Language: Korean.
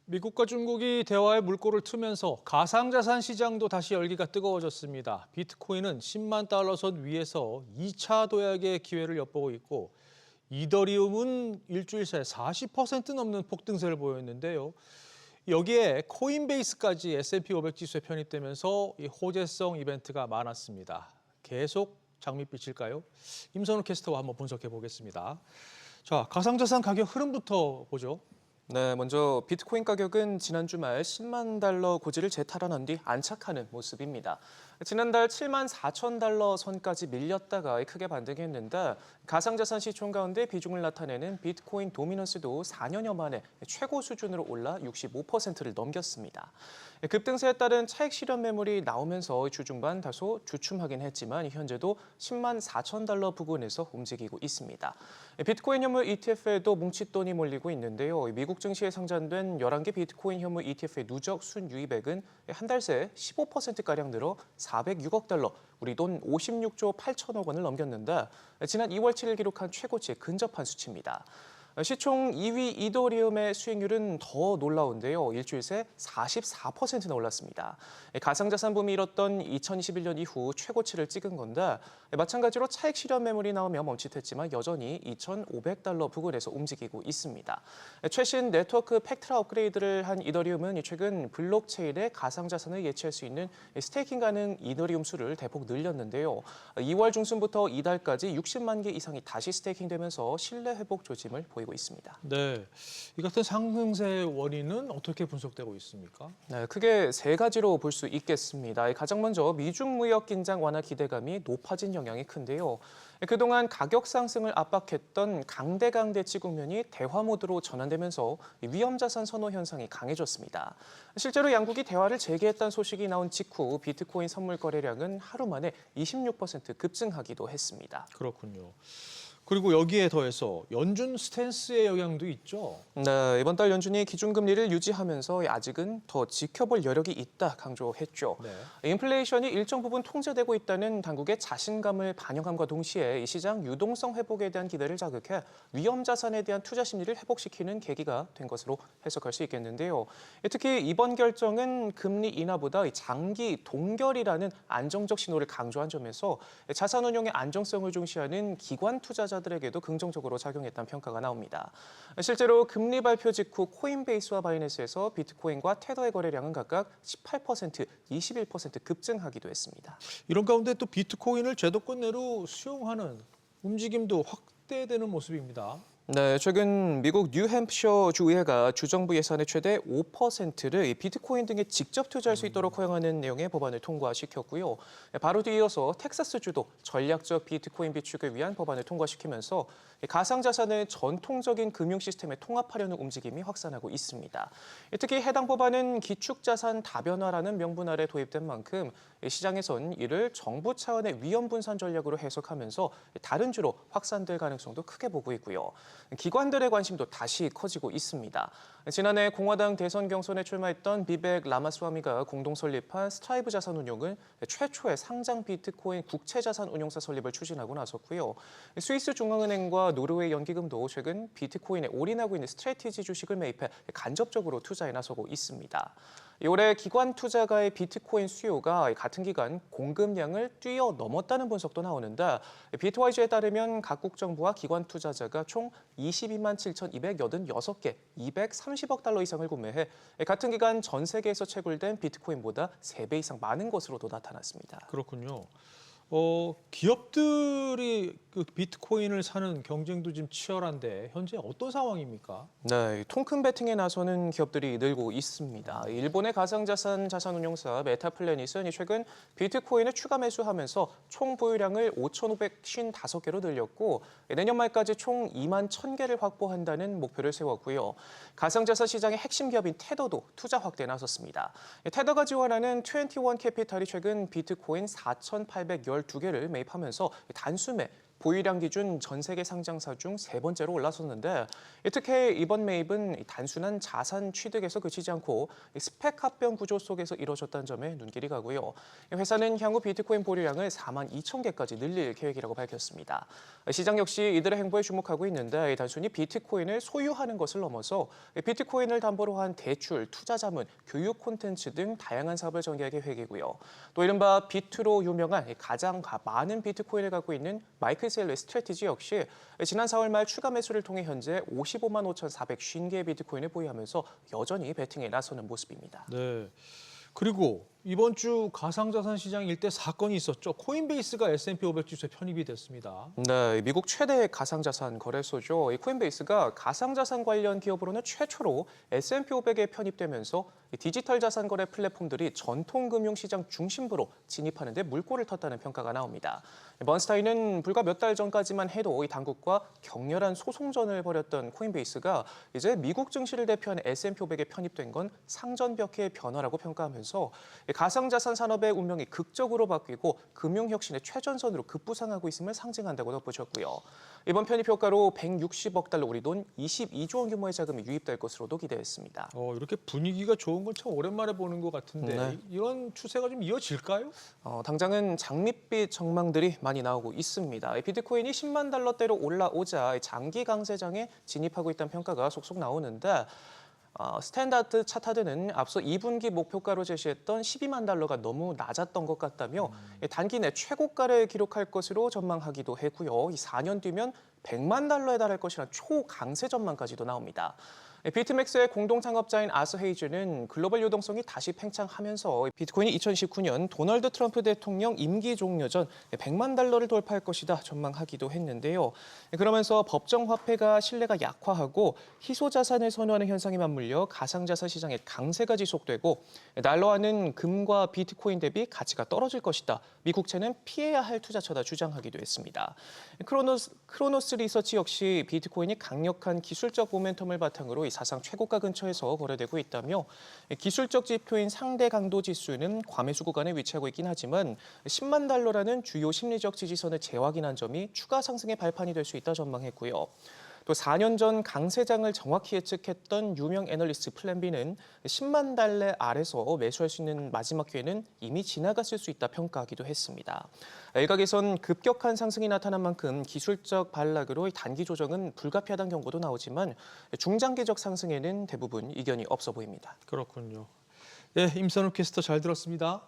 미국과 중국이 대화의 물꼬를 트면서 가상자산 시장도 다시 열기가 뜨거워졌습니다. 비트코인은 10만 달러 선 위에서 2차 도약의 기회를 엿보고 있고 이더리움은 일주일 새 40% 넘는 폭등세를 보였는데요. 여기에 코인베이스까지 S&P 500 지수에 편입되면서 이 호재성 이벤트가 많았습니다. 계속 장밋빛일까요? 임선우 캐스터와 한번 분석해 보겠습니다. 자, 가상자산 가격 흐름부터 보죠. 네, 먼저 비트코인 가격은 지난 주말 10만 달러 고지를 재탈환한 뒤 안착하는 모습입니다. 지난달 7만 4천 달러 선까지 밀렸다가 크게 반등했는데 가상자산 시총 가운데 비중을 나타내는 비트코인 도미넌스도 4년여 만에 최고 수준으로 올라 65%를 넘겼습니다. 급등세에 따른 차익 실현 매물이 나오면서 주중반 다소 주춤하긴 했지만 현재도 10만 4천 달러 부근에서 움직이고 있습니다. 비트코인 현물 ETF에도 뭉칫돈이 몰리고 있는데요. 미국 증시에 상장된 11개 비트코인 현물 ETF의 누적 순유입액은 한 달 새 15%가량 늘어 406억 달러, 우리 돈 56조 8천억 원을 넘겼는데 지난 2월 7일 기록한 최고치에 근접한 수치입니다. 시총 2위 이더리움의 수익률은 더 놀라운데요. 일주일 새 44%나 올랐습니다. 가상자산 붐이 일었던 2021년 이후 최고치를 찍은 건데 마찬가지로 차익 실현 매물이 나오며 멈칫했지만 여전히 2,500달러 부근에서 움직이고 있습니다. 최신 네트워크 팩트라 업그레이드를 한 이더리움은 최근 블록체인의 가상자산을 예치할 수 있는 스테이킹 가능 이더리움 수를 대폭 늘렸는데요. 2월 중순부터 이달까지 60만 개 이상이 다시 스테이킹되면서 신뢰 회복 조짐을 보이고 있습니다. 네, 이 같은 상승세의 원인은 어떻게 분석되고 있습니까? 네, 크게 세 가지로 볼 수 있겠습니다. 가장 먼저 미중 무역 긴장 완화 기대감이 높아진 영향이 큰데요. 그동안 가격 상승을 압박했던 강대치 국면이 대화 모드로 전환되면서 위험 자산 선호 현상이 강해졌습니다. 실제로 양국이 대화를 재개했다는 소식이 나온 직후 비트코인 선물 거래량은 하루 만에 26% 급증하기도 했습니다. 그렇군요. 그리고 여기에 더해서 연준 스탠스의 영향도 있죠. 네, 이번 달 연준이 기준금리를 유지하면서 아직은 더 지켜볼 여력이 있다 강조했죠. 네. 인플레이션이 일정 부분 통제되고 있다는 당국의 자신감을 반영함과 동시에 이 시장 유동성 회복에 대한 기대를 자극해 위험 자산에 대한 투자 심리를 회복시키는 계기가 된 것으로 해석할 수 있겠는데요. 특히 이번 결정은 금리 인하보다 장기 동결이라는 안정적 신호를 강조한 점에서 자산 운용의 안정성을 중시하는 기관 투자자들에게도 긍정적으로 작용했다는 평가가 나옵니다. 실제로 금리 발표 직후 코인베이스와 바이낸스에서 비트코인과 테더의 거래량은 각각 18%, 21% 급증하기도 했습니다. 이런 가운데 또 비트코인을 제도권 내로 수용하는 움직임도 확대되는 모습입니다. 네, 최근 미국 뉴햄프셔 주의회가 주정부 예산의 최대 5%를 비트코인 등에 직접 투자할 수 있도록 허용하는 내용의 법안을 통과시켰고요. 바로 뒤이어서 텍사스주도 전략적 비트코인 비축을 위한 법안을 통과시키면서 가상자산을 전통적인 금융 시스템에 통합하려는 움직임이 확산하고 있습니다. 특히 해당 법안은 기축자산 다변화라는 명분 아래 도입된 만큼 시장에선 이를 정부 차원의 위험 분산 전략으로 해석하면서 다른 주로 확산될 가능성도 크게 보고 있고요. 기관들의 관심도 다시 커지고 있습니다. 지난해 공화당 대선 경선에 출마했던 비벡 라마스와미가 공동 설립한 스트라이브 자산운용은 최초의 상장 비트코인 국채자산 운용사 설립을 추진하고 나섰고요. 스위스 중앙은행과 노르웨이 연기금도 최근 비트코인에 올인하고 있는 스트래티지 주식을 매입해 간접적으로 투자에 나서고 있습니다. 올해 기관 투자가의 비트코인 수요가 같은 기간 공급량을 뛰어넘었다는 분석도 나오는데 비트와이즈에 따르면 각국 정부와 기관 투자자가 총 22만 7,286개, 230억 달러 이상을 구매해 같은 기간 전 세계에서 채굴된 비트코인보다 3배 이상 많은 것으로도 나타났습니다. 그렇군요. 기업들이 그 비트코인을 사는 경쟁도 지금 치열한데 현재 어떤 상황입니까? 네, 통큰 베팅에 나서는 기업들이 늘고 있습니다. 일본의 가상자산 자산운용사 메타플래닛은 최근 비트코인을 추가 매수하면서 총 보유량을 5,555개로 늘렸고 내년 말까지 총 2만 1,000개를 확보한다는 목표를 세웠고요. 가상자산 시장의 핵심 기업인 테더도 투자 확대에 나섰습니다. 테더가 지원하는 21캐피탈이 최근 비트코인 4,812개를 매입하면서 단숨에 보유량 기준 전 세계 상장사 중 세 번째로 올라섰는데 특히 이번 매입은 단순한 자산 취득에서 그치지 않고 스펙 합병 구조 속에서 이루어졌다는 점에 눈길이 가고요. 회사는 향후 비트코인 보유량을 4만 2천 개까지 늘릴 계획이라고 밝혔습니다. 시장 역시 이들의 행보에 주목하고 있는데 단순히 비트코인을 소유하는 것을 넘어서 비트코인을 담보로 한 대출, 투자 자문, 교육 콘텐츠 등 다양한 사업을 전개할 계획이고요. 또 이른바 비트로 유명한 가장 많은 비트코인을 갖고 있는 마이클 셀러의 스트래티지 역시 지난 4월 말 추가 매수를 통해 현재 55만 5,450개의 비트코인을 보유하면서 여전히 배팅에 나서는 모습입니다. 네. 그리고 이번 주 가상자산 시장 일대 사건이 있었죠. 코인베이스가 S&P 500 지수에 편입이 됐습니다. 네, 미국 최대 가상자산 거래소죠. 이 코인베이스가 가상자산 관련 기업으로는 최초로 S&P 500에 편입되면서 디지털 자산 거래 플랫폼들이 전통 금융시장 중심부로 진입하는 데 물꼬를 텄다는 평가가 나옵니다. 번스타인은 불과 몇 달 전까지만 해도 이 당국과 격렬한 소송전을 벌였던 코인베이스가 이제 미국 증시를 대표하는 S&P 500에 편입된 건 상전벽해의 변화라고 평가하면서 가상자산 산업의 운명이 극적으로 바뀌고 금융혁신의 최전선으로 급부상하고 있음을 상징한다고 덧붙였고요. 이번 편입 효과로 160억 달러 우리 돈 22조 원 규모의 자금이 유입될 것으로도 기대했습니다. 이렇게 분위기가 좋은 건 참 오랜만에 보는 것 같은데 네. 이런 추세가 좀 이어질까요? 당장은 장밋빛 전망들이 많이 나오고 있습니다. 비트코인이 10만 달러대로 올라오자 장기 강세장에 진입하고 있다는 평가가 속속 나오는데 스탠다드 차타드는 앞서 2분기 목표가로 제시했던 12만 달러가 너무 낮았던 것 같다며 단기 내 최고가를 기록할 것으로 전망하기도 했고요. 4년 뒤면 100만 달러에 달할 것이라는 초강세 전망까지도 나옵니다. 비트맥스의 공동 창업자인 아서 헤이즈는 글로벌 유동성이 다시 팽창하면서 비트코인이 2019년 도널드 트럼프 대통령 임기 종료 전 100만 달러를 돌파할 것이다 전망하기도 했는데요. 그러면서 법정 화폐가 신뢰가 약화하고 희소 자산을 선호하는 현상이 맞물려 가상자산 시장의 강세가 지속되고 달러화는 금과 비트코인 대비 가치가 떨어질 것이다. 미 국채는 피해야 할 투자처다 주장하기도 했습니다. 크로노스 리서치 역시 비트코인이 강력한 기술적 모멘텀을 바탕으로 이 사상 최고가 근처에서 거래되고 있다며 기술적 지표인 상대 강도 지수는 과매수 구간에 위치하고 있긴 하지만 10만 달러라는 주요 심리적 지지선을 재확인한 점이 추가 상승의 발판이 될 수 있다 전망했고요. 또 4년 전 강세장을 정확히 예측했던 유명 애널리스트 플랜비는 10만 달러 아래서 매수할 수 있는 마지막 기회는 이미 지나갔을 수 있다 평가하기도 했습니다. 일각에선 급격한 상승이 나타난 만큼 기술적 반락으로 단기 조정은 불가피하다는 경고도 나오지만 중장기적 상승에는 대부분 이견이 없어 보입니다. 그렇군요. 네, 임선욱 캐스터 잘 들었습니다.